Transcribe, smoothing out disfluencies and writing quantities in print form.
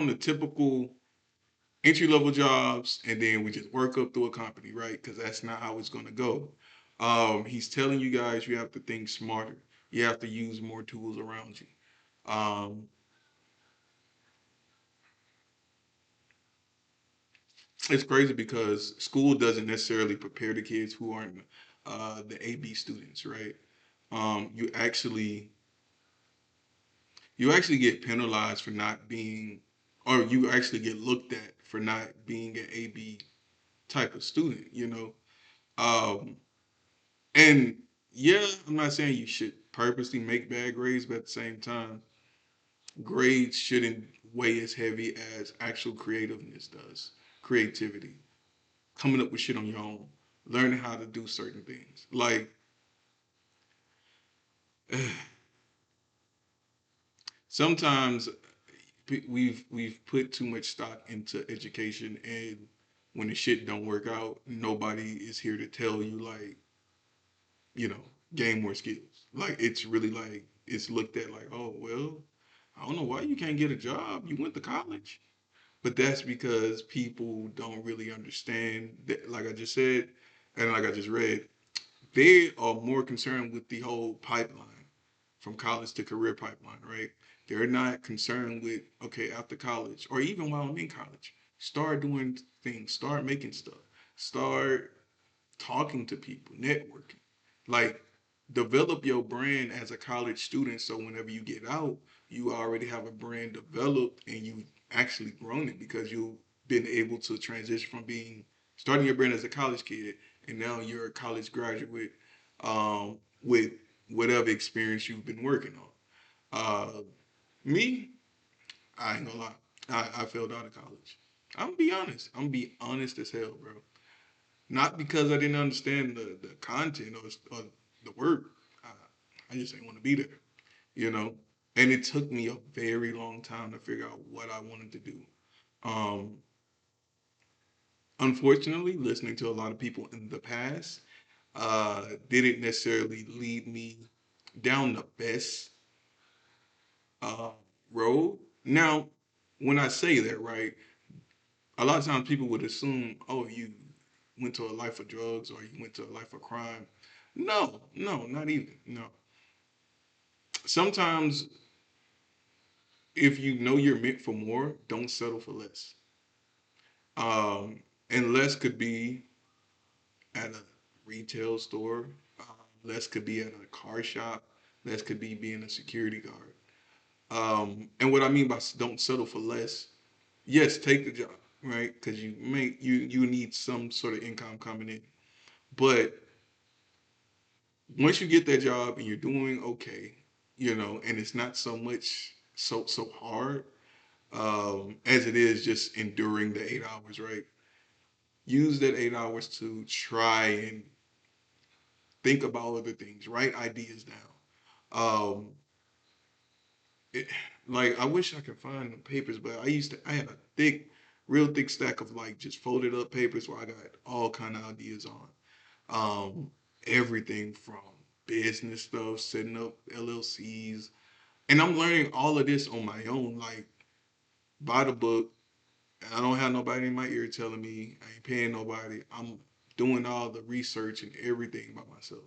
on the typical entry level jobs, and then we just work up through a company, right? Because that's not how it's gonna go. He's telling you guys you have to think smarter. You have to use more tools around you. Um, it's crazy because school doesn't necessarily prepare the kids who aren't the AB students, right? You actually get penalized for not being, or you actually get looked at for not being an AB type of student, you know. Um, and yeah, I'm not saying you should purposely make bad grades, but at the same time, grades shouldn't weigh as heavy as actual creativeness does. Creativity, coming up with shit on your own, learning how to do certain things. Like sometimes we've put too much stock into education, and when the shit don't work out, nobody is here to tell you like, you know, gain more skills. Like it's really like it's looked at like, oh well, I don't know why you can't get a job. You went to college. But that's because people don't really understand that, like I just said, and like I just read, they are more concerned with the whole pipeline from college to career pipeline, right? They're not concerned with, okay, after college or even while I'm in college, start doing things, start making stuff, start talking to people, networking. Like, develop your brand as a college student so whenever you get out, you already have a brand developed and you actually grown it because you've been able to transition from being starting your brand as a college kid and now you're a college graduate with whatever experience you've been working on. Uh, me, I ain't gonna lie. I failed out of college. I'm gonna be honest. I'm gonna be honest as hell, bro. Not because I didn't understand the content or the work. I, I just didn't want to be there, you know. And it took me a very long time to figure out what I wanted to do. Um, Unfortunately, listening to a lot of people in the past didn't necessarily lead me down the best uh, road. Now, when I say that, right, a lot of times people would assume, oh, you went to a life of drugs or you went to a life of crime. No, no, not even. No. Sometimes if you know you're meant for more, don't settle for less. And less could be at a retail store. Uh, Less could be at a car shop. Less could be being a security guard. And what I mean by don't settle for less, yes, take the job, right? Because you need some sort of income coming in. But once you get that job and you're doing okay, you know, and it's not so much so hard as it is just enduring the 8 hours, right? Use that 8 hours to try and think about other things, write ideas down. Um, it, like I wish I could find the papers, but I had a real thick stack of like just folded up papers where I got all kind of ideas on. Everything from business stuff, setting up LLCs, and I'm learning all of this on my own, like by the book. I don't have nobody in my ear telling me. I ain't paying nobody. I'm doing all the research and everything by myself.